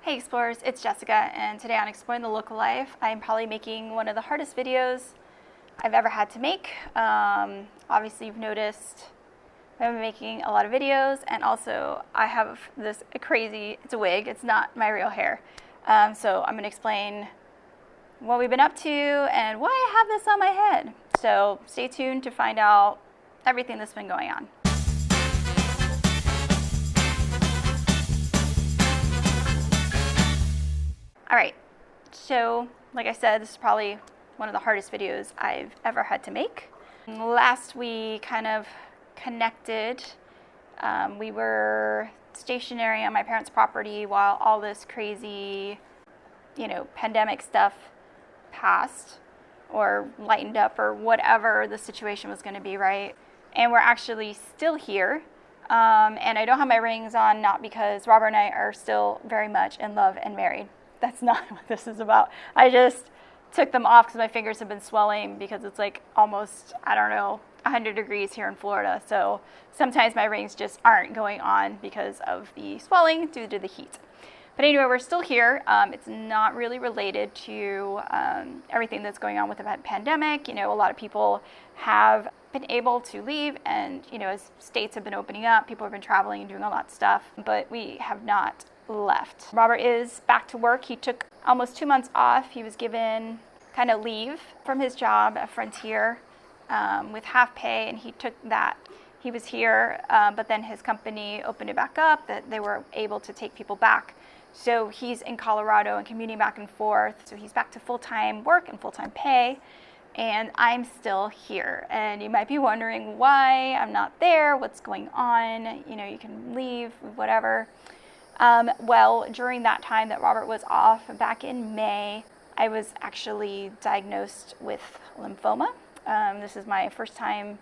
Hey Explorers, it's Jessica, and today on Exploring the Local Life, I'm probably making one of the hardest videos I've ever had to make. Obviously you've noticed I've been making a lot of videos, and also I have this crazy, it's a wig, it's not my real hair. So I'm going to explain what we've been up to and why I have this on my head. So stay tuned to find out everything that's been going on. All right, so like I said, this is probably one of the hardest videos I've ever had to make. Last we kind of connected. We were stationary on my parents' property while all this crazy, pandemic stuff passed or lightened up or whatever the situation was going to be, right? And we're actually still here. And I don't have my rings on, not because Robert and I are still very much in love and married. That's not what this is about. I just took them off because my fingers have been swelling because it's like almost, 100 degrees here in Florida. So sometimes my rings just aren't going on because of the swelling due to the heat. But anyway, we're still here. It's not really related to everything that's going on with the pandemic. A lot of people have been able to leave, and as states have been opening up, people have been traveling and doing a lot of stuff, but we have not left. Robert is back to work. He took almost 2 months off. He was given kind of leave from his job at Frontier with half pay, and he took that. He was here, but then his company opened it back up, that they were able to take people back. So he's in Colorado and commuting back and forth. So he's back to full-time work and full-time pay, and I'm still here. And you might be wondering why I'm not there, what's going on. You can leave, whatever. Well, during that time that Robert was off, back in May, I was actually diagnosed with lymphoma. This is my first time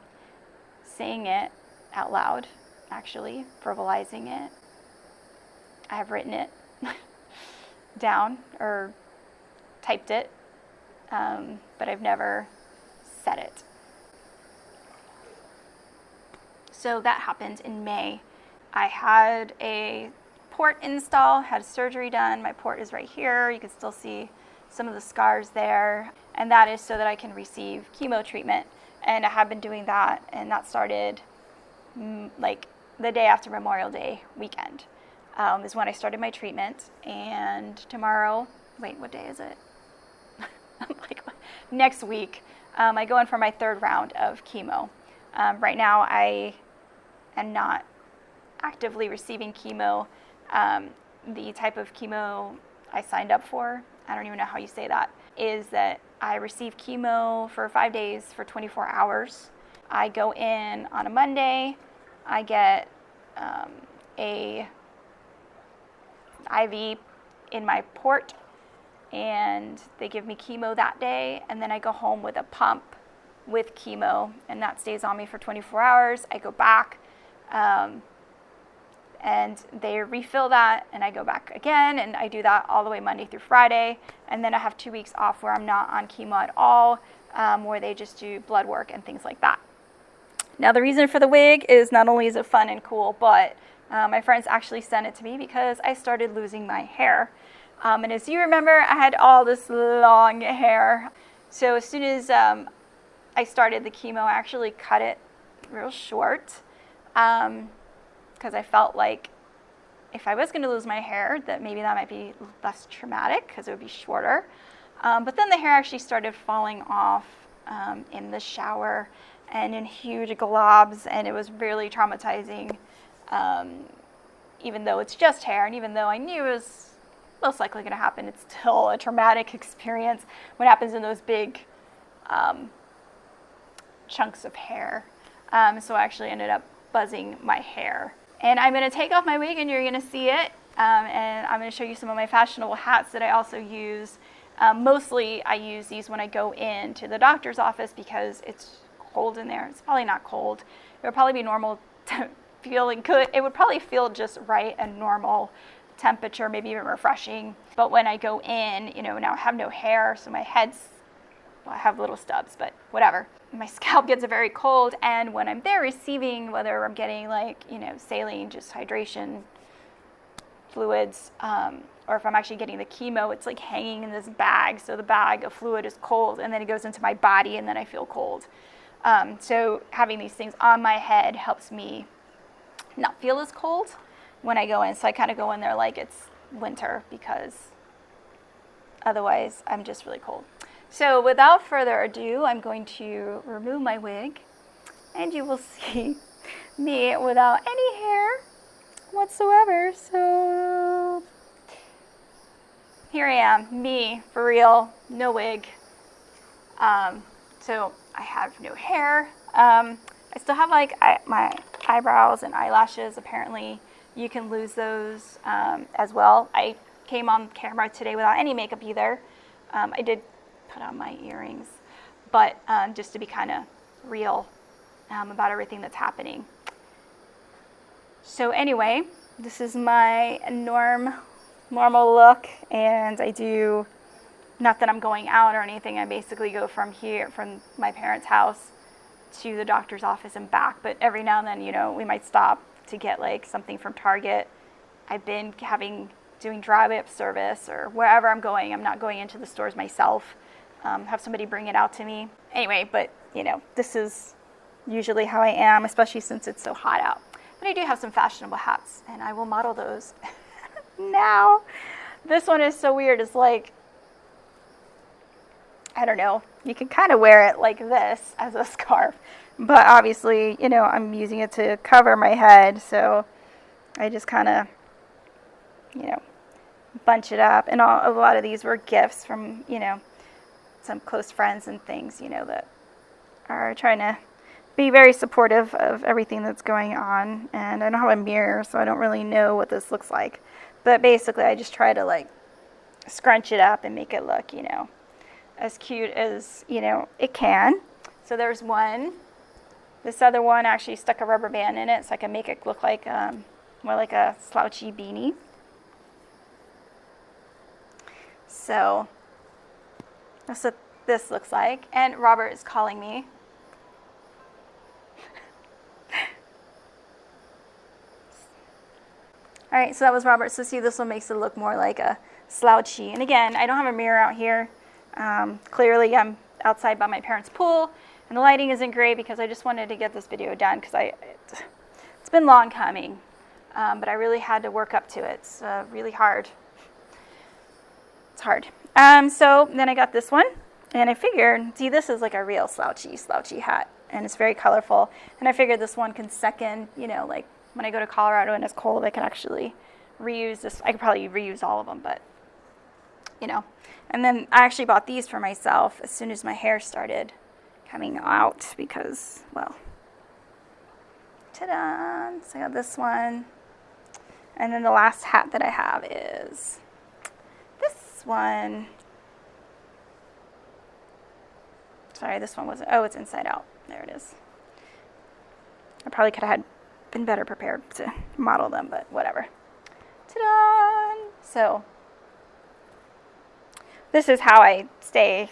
saying it out loud, actually, verbalizing it. I have written it down or typed it, but I've never said it. So that happened in May. I had a port install, had surgery done. My port is right here. You can still see some of the scars there, and that is so that I can receive chemo treatment. And I have been doing that, and that started like the day after Memorial Day weekend is when I started my treatment. And tomorrow, what day is it? Next week, I go in for my third round of chemo. Right now, I am not actively receiving chemo. The type of chemo I signed up for, I don't even know how you say that, is that I receive chemo for 5 days for 24 hours. I go in on a Monday, I get a IV in my port, and they give me chemo that day, and then I go home with a pump with chemo, and that stays on me for 24 hours. I go back, and they refill that, and I go back again, and I do that all the way Monday through Friday, and then I have 2 weeks off where I'm not on chemo at all, where they just do blood work and things like that. Now, the reason for the wig is not only is it fun and cool, but my friends actually sent it to me because I started losing my hair. And as you remember, I had all this long hair. So as soon as I started the chemo, I actually cut it real short. Because I felt like if I was going to lose my hair, that maybe that might be less traumatic because it would be shorter. But then the hair actually started falling off in the shower and in huge globs, and it was really traumatizing, even though it's just hair, and even though I knew it was most likely going to happen, it's still a traumatic experience when it happens in those big chunks of hair. So I actually ended up buzzing my hair. And I'm going to take off my wig, and you're going to see it. And I'm going to show you some of my fashionable hats that I also use. Mostly I use these when I go into the doctor's office because it's cold in there. It's probably not cold. It would probably be normal feeling good. It would probably feel just right and normal temperature, maybe even refreshing. But when I go in, now I have no hair, so my head's, I have little stubs, but whatever. My scalp gets very cold, and when I'm there receiving, whether I'm getting saline, just hydration fluids, or if I'm actually getting the chemo, it's like hanging in this bag. So the bag of fluid is cold, and then it goes into my body, and then I feel cold. So having these things on my head helps me not feel as cold when I go in. So I kind of go in there like it's winter, because otherwise I'm just really cold. So without further ado, I'm going to remove my wig, and you will see me without any hair whatsoever. So here I am, me, for real, no wig. So I have no hair. I still have like my eyebrows and eyelashes. Apparently you can lose those as well. I came on camera today without any makeup either. I did put on my earrings, but just to be kind of real about everything that's happening. So anyway, this is my normal look, and I do, not that I'm going out or anything, I basically go from my parents' house to the doctor's office and back, but every now and then, you know, we might stop to get like something from Target. I've been doing drive-up service, or wherever I'm going, I'm not going into the stores myself, have somebody bring it out to me. Anyway, but you know, this is usually how I am, especially since it's so hot out. But I do have some fashionable hats, and I will model those now. This one is so weird. It's like, I don't know, you can kind of wear it like this as a scarf, but obviously, you know, I'm using it to cover my head, so I just kind of, you know, bunch it up. And a lot of these were gifts from, you know, some close friends and things, you know, that are trying to be very supportive of everything that's going on. And I don't have a mirror, so I don't really know what this looks like. But basically, I just try to like scrunch it up and make it look, you know, as cute as, you know, it can. So there's one. This other one actually stuck a rubber band in it, so I can make it look like more like a slouchy beanie. So that's what this looks like. And Robert is calling me. All right, so that was Robert. So see, this one makes it look more like a slouchy. And again, I don't have a mirror out here. Clearly, I'm outside by my parents' pool, and the lighting isn't great because I just wanted to get this video done because it's been long coming, but I really had to work up to it. It's really hard. It's hard. So then I got this one, and I figured, see, this is like a real slouchy hat, and it's very colorful. And I figured this one can second, you know, like when I go to Colorado and it's cold, I can actually reuse this. I could probably reuse all of them, but you know. And then I actually bought these for myself as soon as my hair started coming out because, well, ta-da! So I got this one. And then the last hat that I have is this one. Sorry, this one wasn't, oh, it's inside out. There it is. I probably could have been better prepared to model them, but whatever. Ta-da! So this is how I stay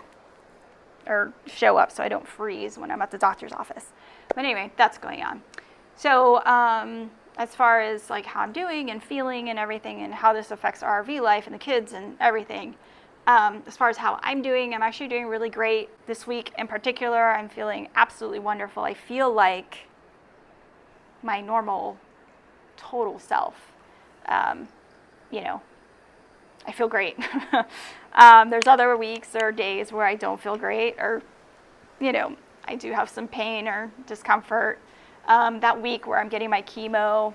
or show up so I don't freeze when I'm at the doctor's office. But anyway, that's going on. So as far as like how I'm doing and feeling and everything and how this affects our RV life and the kids and everything, as far as how I'm doing, I'm actually doing really great. This week in particular, I'm feeling absolutely wonderful. I feel like my normal, total self. You know, I feel great. There's other weeks or days where I don't feel great, or, you know, I do have some pain or discomfort. That week where I'm getting my chemo,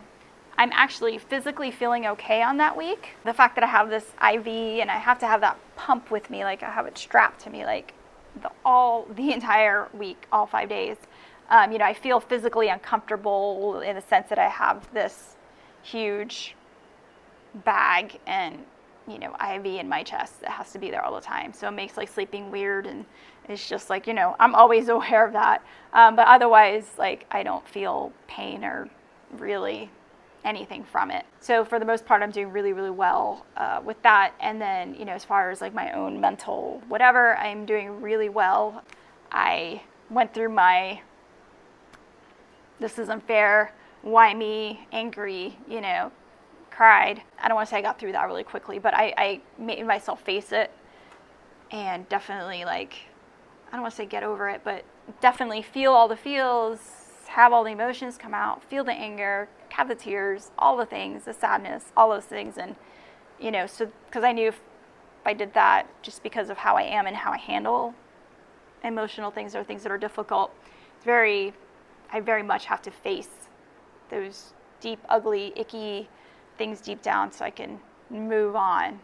I'm actually physically feeling okay on that week. The fact that I have this IV and I have to have that pump with me, like I have it strapped to me like the entire week, all 5 days. You know, I feel physically uncomfortable in the sense that I have this huge bag and, you know, IV in my chest that has to be there all the time. So it makes like sleeping weird, and it's just like, you know, I'm always aware of that. But otherwise, like, I don't feel pain or really anything from it. So for the most part, I'm doing really, really well with that. And then, you know, as far as like my own mental whatever, I'm doing really well. I went through my this isn't fair, why me, angry, you know, cried. I don't want to say I got through that really quickly, but I made myself face it and definitely, like, I don't want to say get over it, but definitely feel all the feels, have all the emotions come out, feel the anger, have the tears, all the things, the sadness, all those things. And, you know, so because I knew if I did that, just because of how I am and how I handle emotional things or things that are difficult, I very much have to face those deep, ugly, icky things deep down so I can move on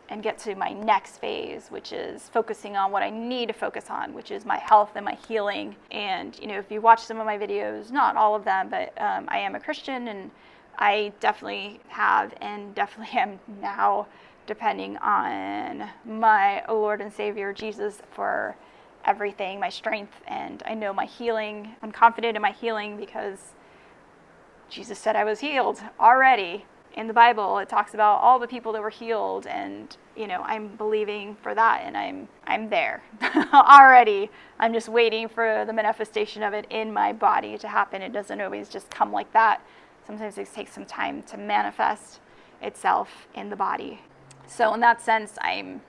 and get to my next phase, which is focusing on what I need to focus on, which is my health and my healing. And, you know, if you watch some of my videos, not all of them, but I am a Christian, and I definitely have and definitely am now depending on my Lord and Savior Jesus for everything, my strength, and I know my healing. I'm confident in my healing because Jesus said I was healed already. In the Bible, it talks about all the people that were healed, and, you know, I'm believing for that, and I'm there already. I'm just waiting for the manifestation of it in my body to happen. It doesn't always just come like that. Sometimes it takes some time to manifest itself in the body. So in that sense, I'm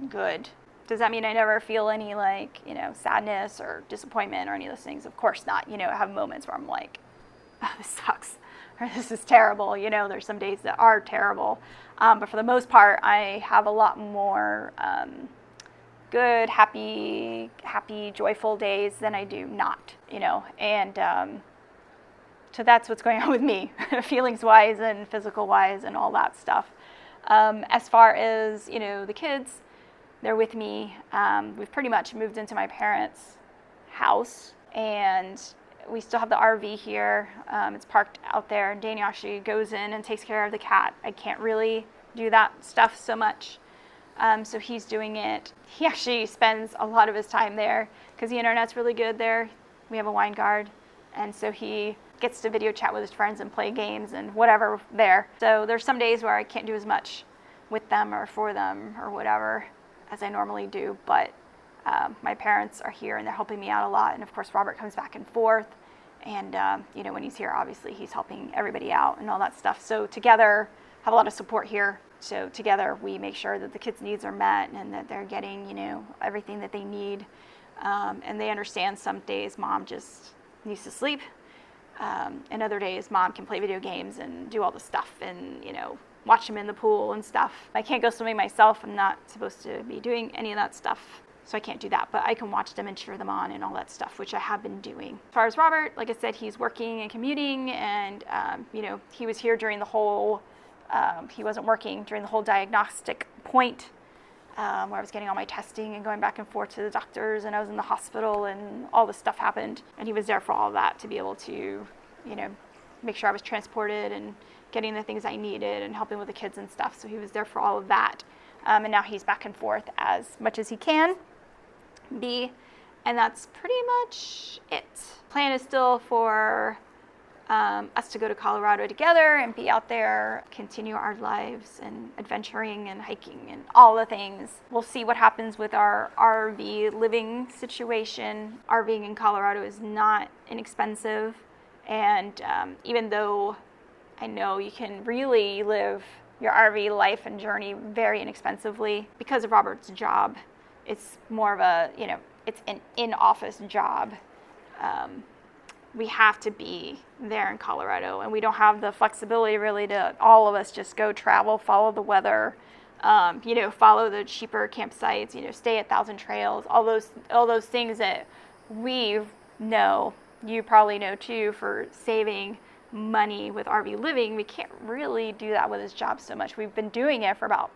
good. Does that mean I never feel any, like, you know, sadness or disappointment or any of those things? Of course not. You know, I have moments where I'm like, oh, this sucks, or this is terrible. You know, there's some days that are terrible. But for the most part, I have a lot more good, happy, joyful days than I do not, you know. And so that's what's going on with me, feelings-wise and physical-wise and all that stuff. As far as, you know, the kids, they're with me. We've pretty much moved into my parents' house, and we still have the RV here. It's parked out there, and Danny actually goes in and takes care of the cat. I can't really do that stuff so much, so he's doing it. He actually spends a lot of his time there because the internet's really good there. We have a wine guard, and so he gets to video chat with his friends and play games and whatever there. So there's some days where I can't do as much with them or for them or whatever as I normally do, but my parents are here and they're helping me out a lot. And of course, Robert comes back and forth. And, you know, when he's here, obviously he's helping everybody out and all that stuff. So together, have a lot of support here. So together we make sure that the kids' needs are met and that they're getting, you know, everything that they need. And they understand some days mom just needs to sleep. And other days mom can play video games and do all the stuff and, you know, watch them in the pool and stuff. I can't go swimming myself. I'm not supposed to be doing any of that stuff. So I can't do that, but I can watch them and cheer them on and all that stuff, which I have been doing. As far as Robert, like I said, he's working and commuting, and you know, he was here during the whole, he wasn't working during the whole diagnostic point, where I was getting all my testing and going back and forth to the doctors, and I was in the hospital and all this stuff happened, and he was there for all of that to be able to, you know, make sure I was transported and getting the things I needed and helping with the kids and stuff. So he was there for all of that. And now he's back and forth as much as he can be, and that's pretty much it. Plan is still for us to go to Colorado together and be out there, continue our lives and adventuring and hiking and all the things. We'll see what happens with our RV living situation. RVing in Colorado is not inexpensive, and even though I know you can really live your RV life and journey very inexpensively, because of Robert's job, it's more of a, you know, it's an in-office job. We have to be there in Colorado, and we don't have the flexibility really to all of us just go travel, follow the weather, you know, follow the cheaper campsites, you know, stay at Thousand Trails, all those things that we know, you probably know too, for saving money with RV living. We can't really do that with his job so much. We've been doing it for about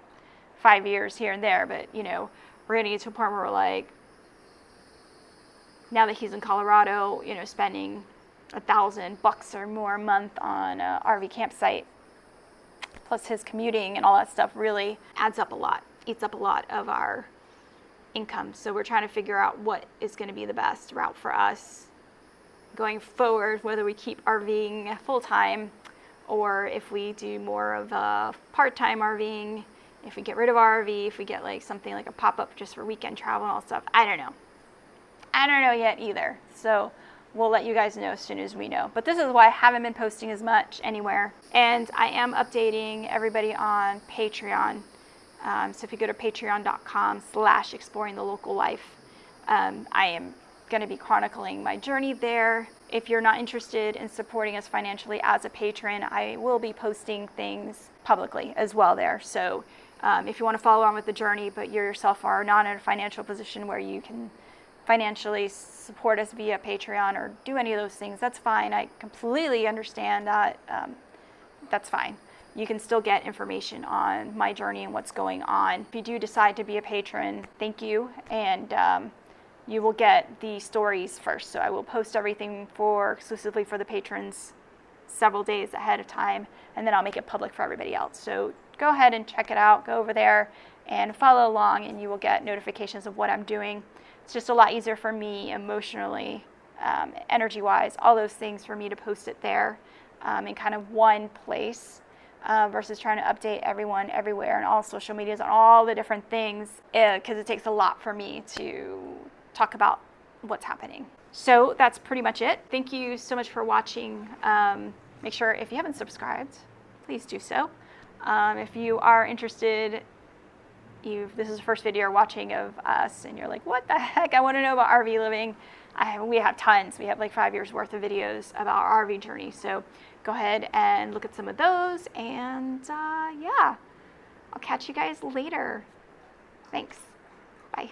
5 years here and there, but, you know, we're going to get to a point where we're like, now that he's in Colorado, you know, spending $1,000 or more a month on a RV campsite, plus his commuting and all that stuff really adds up a lot, eats up a lot of our income. So we're trying to figure out what is going to be the best route for us going forward, whether we keep RVing full-time or if we do more of a part-time RVing, if we get rid of our RV, if we get like something like a pop-up just for weekend travel and all stuff. I don't know yet either. So we'll let you guys know as soon as we know. But this is why I haven't been posting as much anywhere. And I am updating everybody on Patreon. So if you go to patreon.com/exploringthelocal-life, I am going to be chronicling my journey there. If you're not interested in supporting us financially as a patron, I will be posting things publicly as well there. So if you want to follow on with the journey, but you yourself are not in a financial position where you can financially support us via Patreon or do any of those things, that's fine. I completely understand that. That's fine. You can still get information on my journey and what's going on. If you do decide to be a patron, thank you. And you will get the stories first. So I will post everything exclusively for the patrons several days ahead of time, and then I'll make it public for everybody else. So go ahead and check it out. Go over there and follow along, and you will get notifications of what I'm doing. It's just a lot easier for me emotionally, energy-wise, all those things for me to post it there in kind of one place versus trying to update everyone everywhere and all social medias on all the different things, because it takes a lot for me to talk about what's happening. So that's pretty much it. Thank you so much for watching. Make sure if you haven't subscribed, please do so. If you are interested, this is the first video you're watching of us and you're like, what the heck, I want to know about RV living. We have tons. We have like 5 years worth of videos about our RV journey. So go ahead and look at some of those, and yeah, I'll catch you guys later. Thanks. Bye.